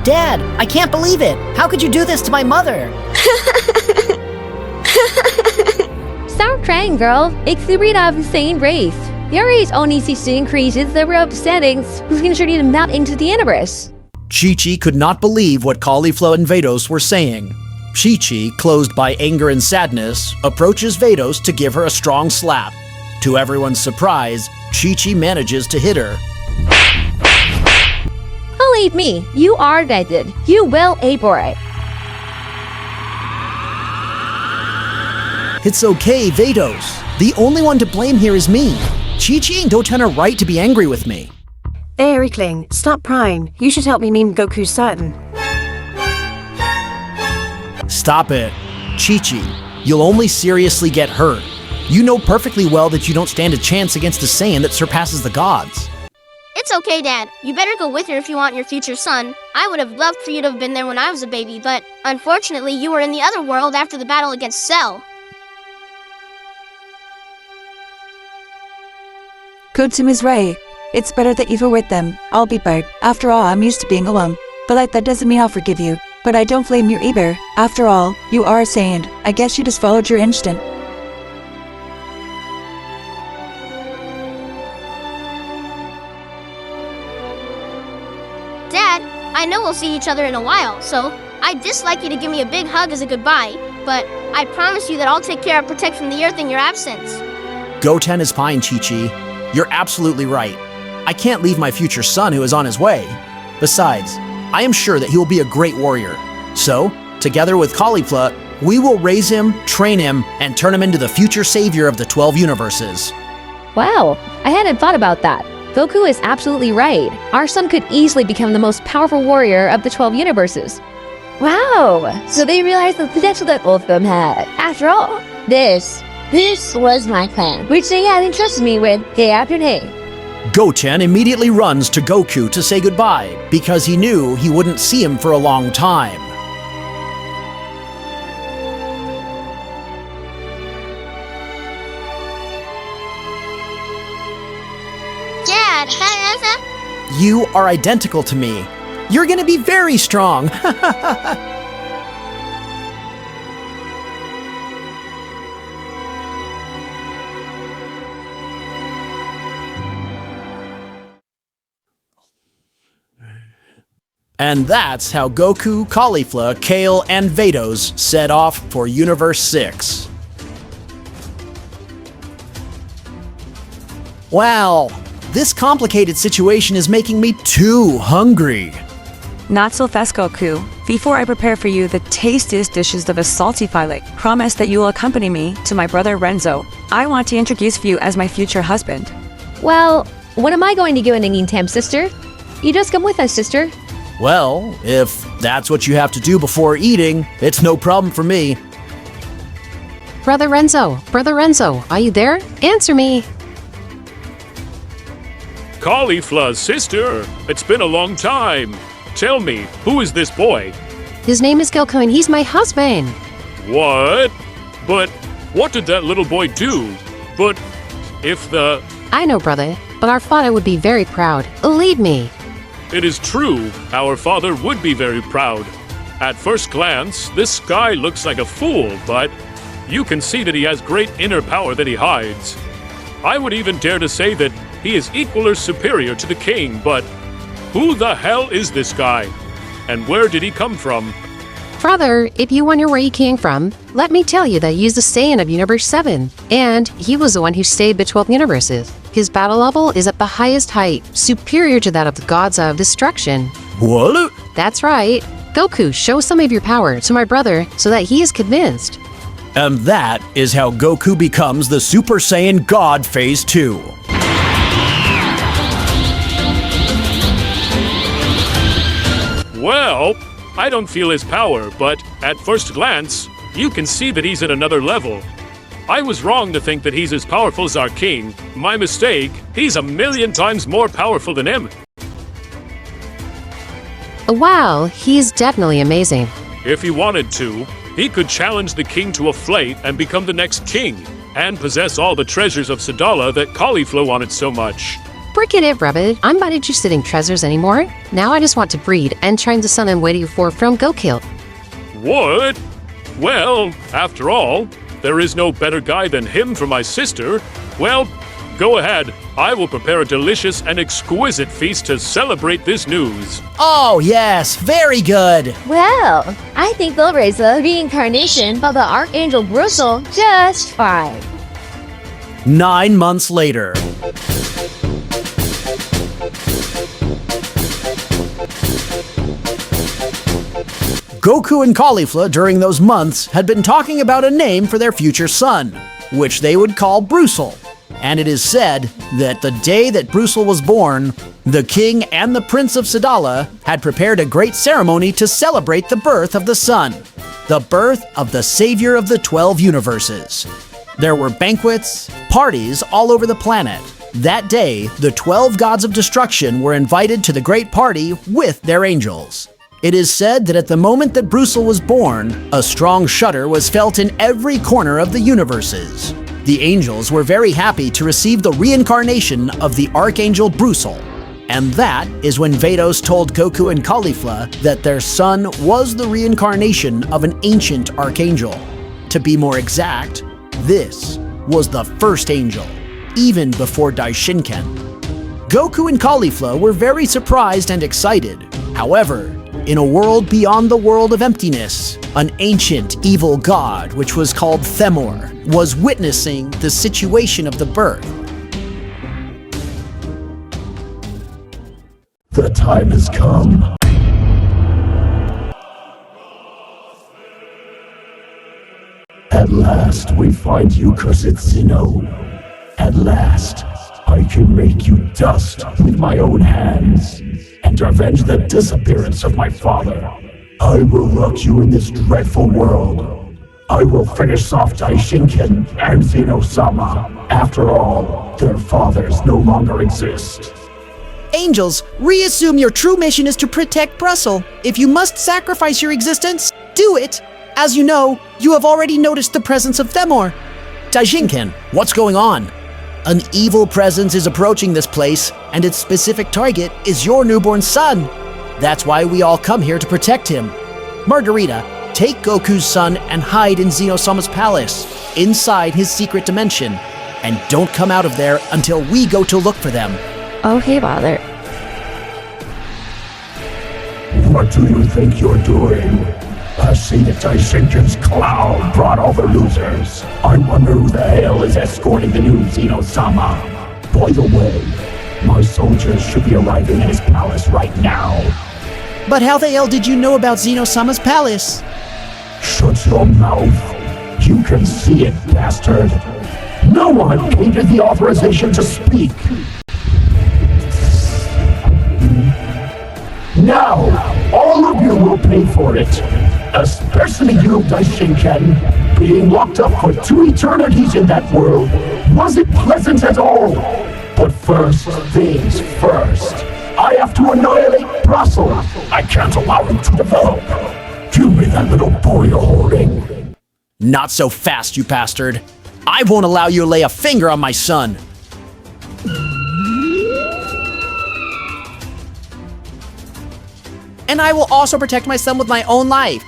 Dad, I can't believe it! How could you do this to my mother? Stop crying, girl. It's the breed of insane race. Your race only seeks to increase the number of descendants who can journey them out into the universe. Chi-Chi could not believe what Caulifla and Vados were saying. Chi-Chi, closed by anger and sadness, approaches Vados to give her a strong slap. To everyone's surprise, Chi-Chi manages to hit her. Believe me, you are guided. You will pay for it. It's okay, Vados. The only one to blame here is me. Chi-Chi ain't no tenor right to be angry with me. There, Weakling, stop crying. You should help me meme Goku's son. Stop it. Chi-Chi, you'll only seriously get hurt. You know perfectly well that you don't stand a chance against a Saiyan that surpasses the gods. It's okay, Dad. You better go with her if you want your future son. I would have loved for you to have been there when I was a baby, but unfortunately you were in the other world after the battle against Cell. Kotsu is right. It's better that you were with them. I'll be back. After all, I'm used to being alone. But that doesn't mean I'll forgive you. But I don't blame you either. After all, you are a Saiyan. I guess you just followed your instinct. Dad, I know we'll see each other in a while, so I'd just like you to give me a big hug as a goodbye, but I promise you that I'll take care of Protect from the Earth in your absence. Goten is fine, Chi-Chi. You're absolutely right. I can't leave my future son who is on his way. Besides, I am sure that he will be a great warrior. So, together with Caulifla, we will raise him, train him, and turn him into the future savior of the 12 universes. Wow, I hadn't thought about that. Goku is absolutely right. Our son could easily become the most powerful warrior of the 12 universes. Wow, so they realized the potential that both of them had. After all, this was my plan, which they had entrusted me with day after day. Goten immediately runs to Goku to say goodbye because he knew he wouldn't see him for a long time. Dad, You are identical to me. You're gonna be very strong. And that's how Goku, Caulifla, Kale, and Vados set off for Universe 6. Wow, this complicated situation is making me too hungry. Not so fast, Goku. Before I prepare for you the tastiest dishes of a salty fillet, promise that you will accompany me to my brother Renzo. I want to introduce you as my future husband. Well, when am I going to go in Ningin Tam, sister? You just come with us, sister. Well, if that's what you have to do before eating, it's no problem for me. Brother Renzo, are you there? Answer me. Caulifla's sister, it's been a long time. Tell me, who is this boy? His name is Goku and he's my husband. What? But what did that little boy do? But if the... I know, brother, but our father would be very proud. Believe me. It is true, our father would be very proud. At first glance, this guy looks like a fool, but you can see that he has great inner power that he hides. I would even dare to say that he is equal or superior to the king, but who the hell is this guy? And where did he come from? Brother, if you wonder where he came from, let me tell you that he is the Saiyan of Universe 7, and he was the one who stayed the 12 universes. His battle level is at the highest height, superior to that of the gods of destruction. What? That's right. Goku, show some of your power to my brother so that he is convinced. And that is how Goku becomes the Super Saiyan God Phase 2. Well, I don't feel his power, but at first glance, you can see that he's at another level. I was wrong to think that he's as powerful as our king. My mistake, he's 1,000,000 times more powerful than him. Wow, he is definitely amazing. If he wanted to, he could challenge the king to a fight and become the next king, and possess all the treasures of Sadala that Caulifla wanted so much. Forget it, Rabbit. I'm not interested in treasures anymore. Now I just want to breed and train the son I'm waiting for from Goku. What? Well, after all, there is no better guy than him for my sister. Well, go ahead. I will prepare a delicious and exquisite feast to celebrate this news. Oh, yes, very good. Well, I think they'll raise the reincarnation of the Archangel Brussel just fine. 9 months later. Goku and Caulifia during those months had been talking about a name for their future son, which they would call Brussel. And it is said that the day that Brussel was born, the king and the prince of Sadala had prepared a great ceremony to celebrate the birth of the son, the birth of the savior of the 12 universes. There were banquets, parties all over the planet. That day, the 12 gods of destruction were invited to the great party with their angels. It is said that at the moment that Brussel was born, a strong shudder was felt in every corner of the universes. The angels were very happy to receive the reincarnation of the Archangel Brussel. And that is when Vados told Goku and Caulifia that their son was the reincarnation of an ancient archangel. To be more exact, this was the first angel, even before Daishinkan. Goku and Caulifia were very surprised and excited. However, in a world beyond the world of emptiness, an ancient evil god, which was called Themor, was witnessing the situation of the birth. The time has come. At last we find you, cursed Xeno. At last, I can make you dust with my own hands and avenge the disappearance of my father. I will lock you in this dreadful world. I will finish off Daishinkan and Xeno-sama. After all, their fathers no longer exist. Angels, reassume your true mission is to protect Brussel. If you must sacrifice your existence, do it. As you know, you have already noticed the presence of Themor. Daishinkan, what's going on? An evil presence is approaching this place, and its specific target is your newborn son. That's why we all come here to protect him. Margarita, take Goku's son and hide in Xeno-sama's palace, inside his secret dimension, and don't come out of there until we go to look for them. Okay, Father. What do you think you're doing? I see that Daishinkan's cloud brought all the losers. I wonder who the hell is escorting the new Xeno-sama. By the way, my soldiers should be arriving at his palace right now. But how the hell did you know about Xeno-sama's palace? Shut your mouth. You can see it, bastard. No one gave you the authorization to speak. Now, all of you will pay for it. Especially you, Daishinkan. Being locked up for 2 eternities in that world wasn't pleasant at all. But first things first. I have to annihilate Brussel. I can't allow him to develop. Give me that little boy you're holding. Not so fast, you bastard. I won't allow you to lay a finger on my son. And I will also protect my son with my own life.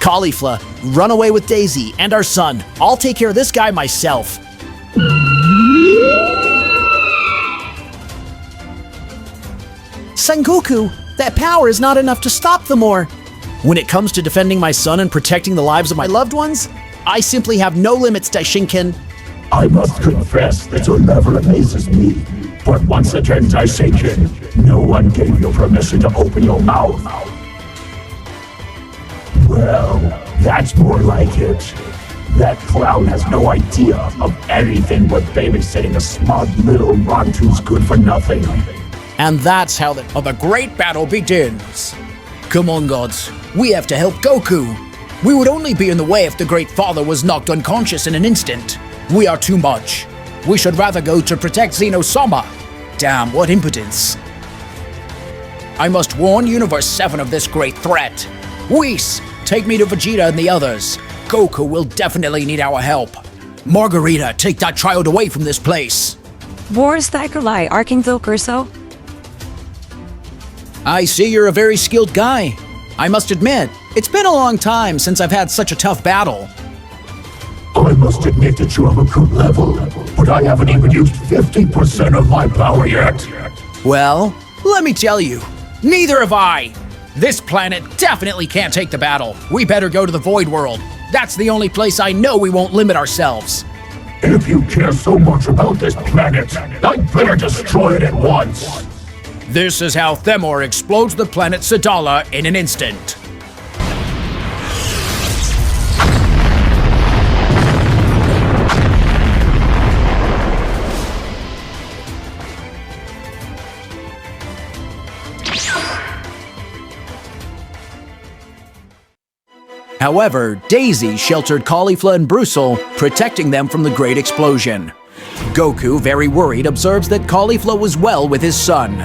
Caulifia, run away with Daisy and our son. I'll take care of this guy myself. Sengoku, that power is not enough to stop Themor. When it comes to defending my son and protecting the lives of my loved ones, I simply have no limits, Daishinkan. I must confess that your level amazes me. But once again, Daishinkan, no one gave you permission to open your mouth. Well, that's more like it. That clown has no idea of anything but babysitting a smart little runt who's good for nothing. And that's how the great battle begins. Come on, gods. We have to help Goku. We would only be in the way if the Great Father was knocked unconscious in an instant. We are too much. We should rather go to protect Xeno-sama. Damn, what impotence. I must warn Universe 7 of this great threat. Whis, take me to Vegeta and the others. Goku will definitely need our help. Margarita, take that child away from this place. Wars Thakurlai, Archangel Curso. I see you're a very skilled guy. I must admit, it's been a long time since I've had such a tough battle. I must admit that you have a good level, but I haven't even used 50% of my power yet. Well, let me tell you, neither have I. This planet definitely can't take the battle. We better go to the Void World. That's the only place I know we won't limit ourselves. If you care so much about this planet, I'd better destroy it at once. This is how Themor explodes the planet Sadala in an instant. However, Daisy sheltered Caulifla and Brussel, protecting them from the great explosion. Goku, very worried, observes that Caulifla was well with his son.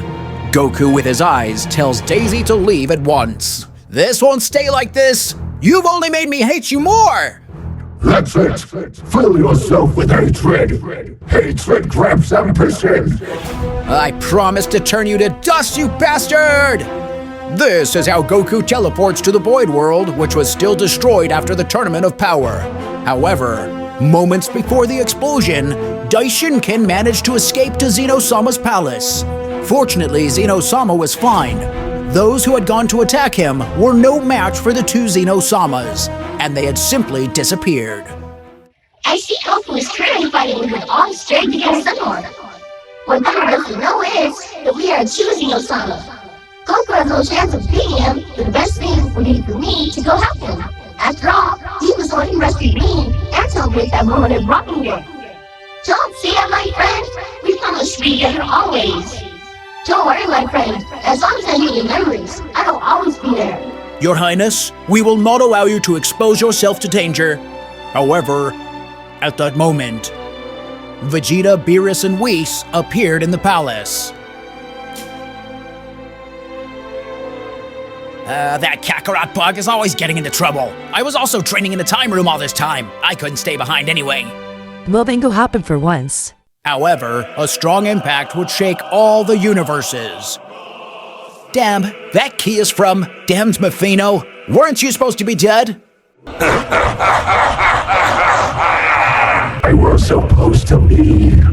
Goku, with his eyes, tells Daisy to leave at once. This won't stay like this! You've only made me hate you more! That's it! Fill yourself with hatred! Hatred grabs ambition! I promise to turn you to dust, you bastard! This is how Goku teleports to the Void World, which was still destroyed after the Tournament of Power. However, moments before the explosion, Daishinkan managed to escape to Xeno-sama's palace. Fortunately, Xeno-sama was fine. Those who had gone to attack him were no match for the two Xeno-samas, and they had simply disappeared. I see Goku is currently fighting with all his strength against Themor. What Themor doesn't know is that we are choosing Osama. Goku has no chance of beating him, but the best thing would be for me to go help him. After all, he was the one who rescued me and celebrated that moment and brought me here. Don't see it, my friend. We promise to be together always. Don't worry, my friend. As long as I need your memories, I will always be there. Your Highness, we will not allow you to expose yourself to danger. However, at that moment, Vegeta, Beerus, and Whis appeared in the palace. That Kakarot bug is always getting into trouble. I was also training in the time room all this time. I couldn't stay behind anyway. Well, then go happen for once. However, a strong impact would shake all the universes. Damn, that key is from Damned Mafino. Weren't you supposed to be dead? I was supposed to leave.